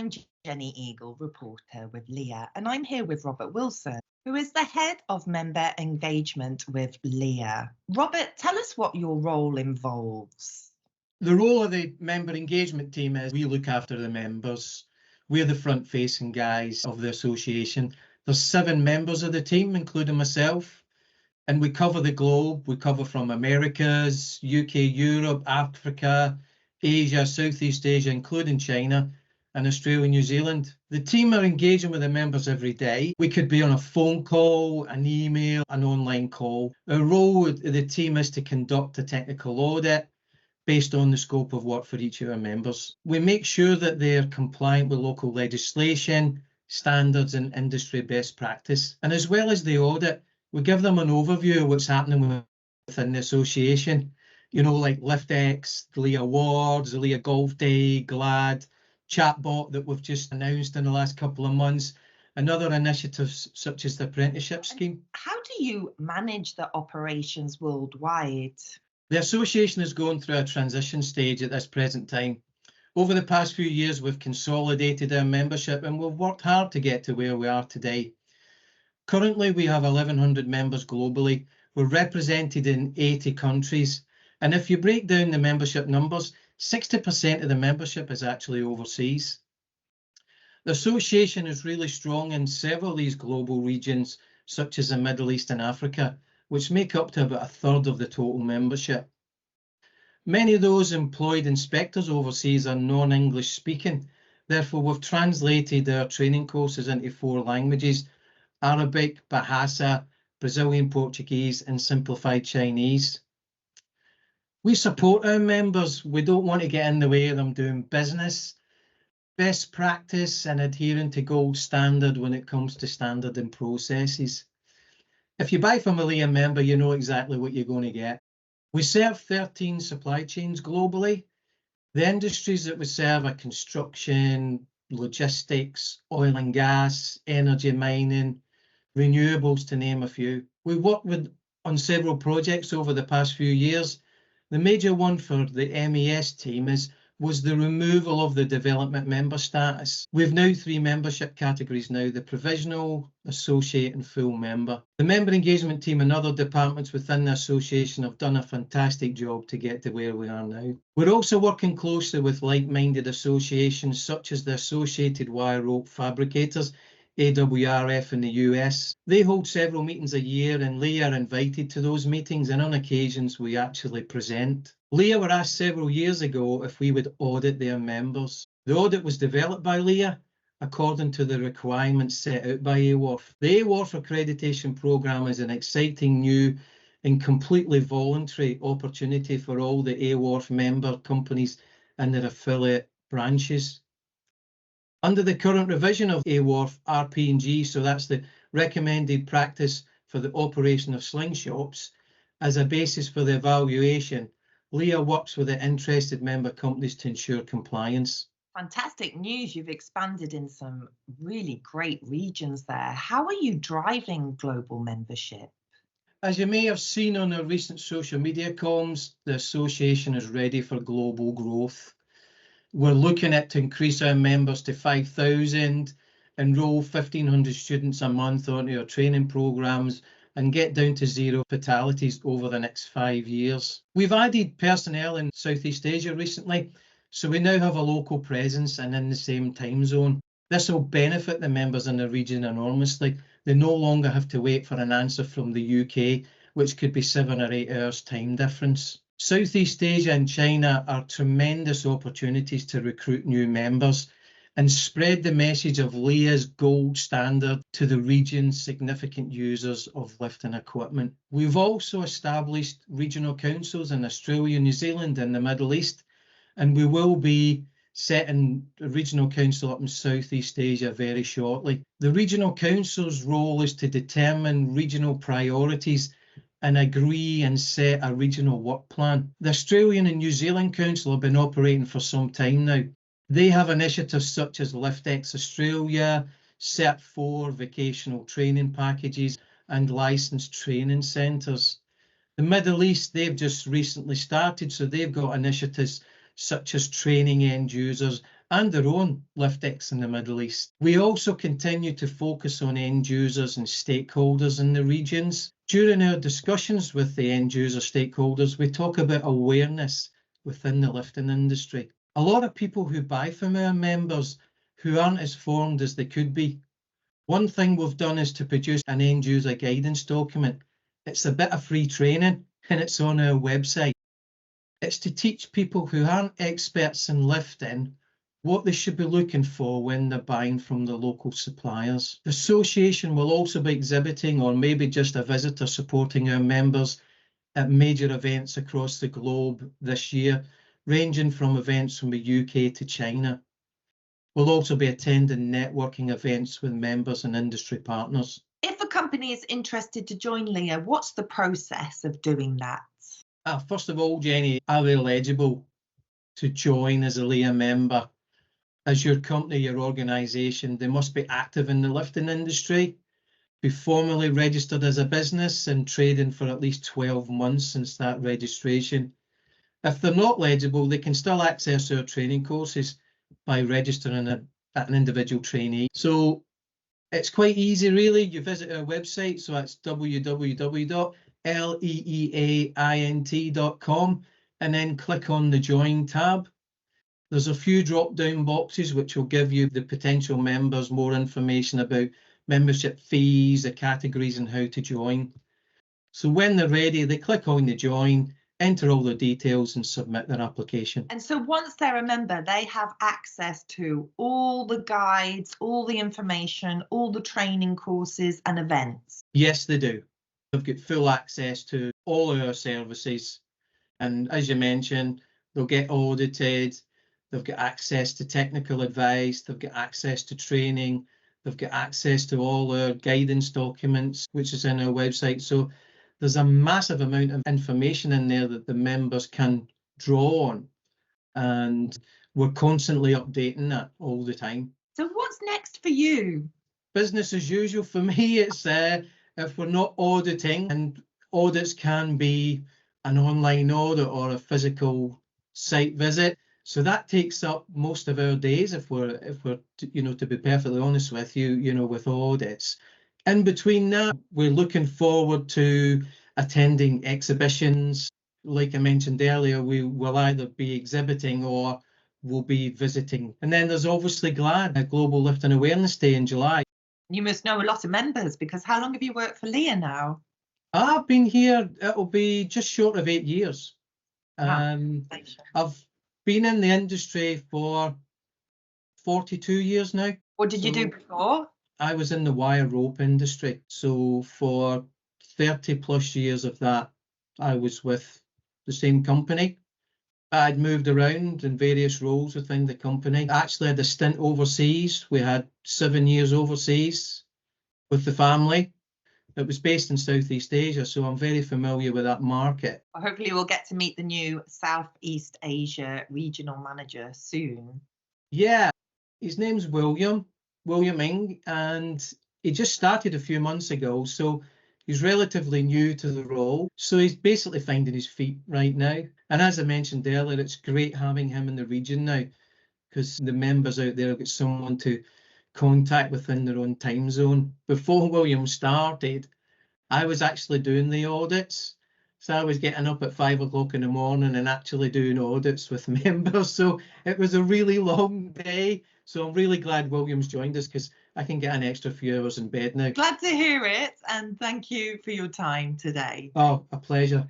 I'm Jenny Eagle, reporter with LEEA, and I'm here with Robert Wilson, who is the head of member engagement with LEEA. Robert, tell us what your role involves. The role of the member engagement team is we look after the members. We're the front-facing guys of the association. There's 7 members of the team, including myself, and we cover the globe. We cover from Americas, UK, Europe, Africa, Asia, Southeast Asia, including China, and Australia and New Zealand. The team are engaging with the members every day. We could be on a phone call, an email, an online call. Our role of the team is to conduct a technical audit based on the scope of work for each of our members. We make sure that they're compliant with local legislation, standards and industry best practice. And as well as the audit, we give them an overview of what's happening within the association. You know, like LiftX, the LEEA Awards, the LEEA Golf Day, GLAD, chatbot that we've just announced in the last couple of months, and other initiatives such as the apprenticeship scheme. How do you manage the operations worldwide? The association is going through a transition stage at this present time. Over the past few years, we've consolidated our membership and we've worked hard to get to where we are today. Currently, we have 1,100 members globally. We're represented in 80 countries. And if you break down the membership numbers, 60% of the membership is actually overseas. The association is really strong in several of these global regions, such as the Middle East and Africa, which make up to about 1/3 of the total membership. Many of those employed inspectors overseas are non-English speaking. Therefore, we've translated our training courses into 4 languages: Arabic, Bahasa, Brazilian Portuguese, and Simplified Chinese. We support our members. We don't want to get in the way of them doing business, best practice, and adhering to gold standard when it comes to standard and processes. If you buy from a LEEA member, you know exactly what you're going to get. We serve 13 supply chains globally. The industries that we serve are construction, logistics, oil and gas, energy mining, renewables, to name a few. We worked on several projects over the past few years. The major one for the MES team was the removal of the development member status. We've now 3 membership categories now: the provisional, associate and full member. The member engagement team and other departments within the association have done a fantastic job to get to where we are now. We're also working closely with like-minded associations such as the Associated Wire Rope Fabricators, AWRF, in the US. They hold several meetings a year and LEEA are invited to those meetings, and on occasions we actually present. LEEA were asked several years ago if we would audit their members. The audit was developed by LEEA according to the requirements set out by AWRF. The AWRF accreditation programme is an exciting new and completely voluntary opportunity for all the AWRF member companies and their affiliate branches. Under the current revision of AWRF RP&G, so that's the recommended practice for the operation of slingshops, as a basis for the evaluation, LEEA works with the interested member companies to ensure compliance. Fantastic news. You've expanded in some really great regions there. How are you driving global membership? As you may have seen on our recent social media comms, the association is ready for global growth. We're looking at to increase our members to 5,000, enrol 1,500 students a month onto our training programs, and get down to 0 fatalities over the next 5 years. We've added personnel in Southeast Asia recently, so we now have a local presence and in the same time zone. This will benefit the members in the region enormously. They no longer have to wait for an answer from the UK, which could be 7 or 8 hours time difference. Southeast Asia and China are tremendous opportunities to recruit new members and spread the message of LEEA's gold standard to the region's significant users of lifting equipment. We've also established regional councils in Australia, New Zealand and the Middle East, and we will be setting a regional council up in Southeast Asia very shortly. The regional council's role is to determine regional priorities and agree and set a regional work plan. The Australian and New Zealand Council have been operating for some time now. They have initiatives such as LiftX Australia, Cert4 vocational training packages and licensed training centres. The Middle East, they've just recently started, so they've got initiatives such as training end users and their own liftex in the Middle East. We also continue to focus on end users and stakeholders in the regions. During our discussions with the end user stakeholders, we talk about awareness within the lifting industry. A lot of people who buy from our members who aren't as formed as they could be. One thing we've done is to produce an end user guidance document. It's a bit of free training and it's on our website. It's to teach people who aren't experts in lifting what they should be looking for when they're buying from the local suppliers. The association will also be exhibiting, or maybe just a visitor supporting our members at major events across the globe this year, ranging from events from the UK to China. We'll also be attending networking events with members and industry partners. If a company is interested to join LEEA, what's the process of doing that? First of all, Jenny, are they eligible to join as a LEEA member? As your company, your organisation, they must be active in the lifting industry, be formally registered as a business and trading for at least 12 months since that registration. If they're not eligible, they can still access our training courses by registering at an individual trainee. So it's quite easy, really. You visit our website, so that's www.leeaint.com, and then click on the Join tab. There's a few drop-down boxes which will give you, the potential members, more information about membership fees, the categories and how to join. So when they're ready, they click on the Join, enter all the details and submit their application. And so once they're a member, they have access to all the guides, all the information, all the training courses and events? Yes, they do. They've got full access to all our services. And as you mentioned, they'll get audited. They've got access to technical advice. They've got access to training. They've got access to all our guidance documents, which is in our website. So there's a massive amount of information in there that the members can draw on. And we're constantly updating that all the time. So what's next for you? Business as usual for me. It's if we're not auditing, and audits can be an online audit or a physical site visit. So that takes up most of our days if we're to be perfectly honest with you, with audits. In between that, we're looking forward to attending exhibitions. Like I mentioned earlier, we will either be exhibiting or we'll be visiting. And then there's obviously GLAD, a Global Lifting Awareness Day in July. You must know a lot of members, because how long have you worked for LEEA now? I've been here, it'll be just short of 8 years. Wow. I've been in the industry for 42 years now. What did you do before? I was in the wire rope industry. So for 30 plus years of that, I was with the same company. I'd moved around in various roles within the company. I actually had a stint overseas. We had 7 years overseas with the family. It was based in Southeast Asia, so I'm very familiar with that market. Well, hopefully we'll get to meet the new Southeast Asia regional manager soon. Yeah, his name's William Ing, and he just started a few months ago, so he's relatively new to the role. So he's basically finding his feet right now. And as I mentioned earlier, it's great having him in the region now, because the members out there get someone to contact within their own time zone. Before William started, I was actually doing the audits. So I was getting up at 5 o'clock in the morning and actually doing audits with members. So it was a really long day. So I'm really glad William's joined us, because I can get an extra few hours in bed now. Glad to hear it, and thank you for your time today. Oh, a pleasure.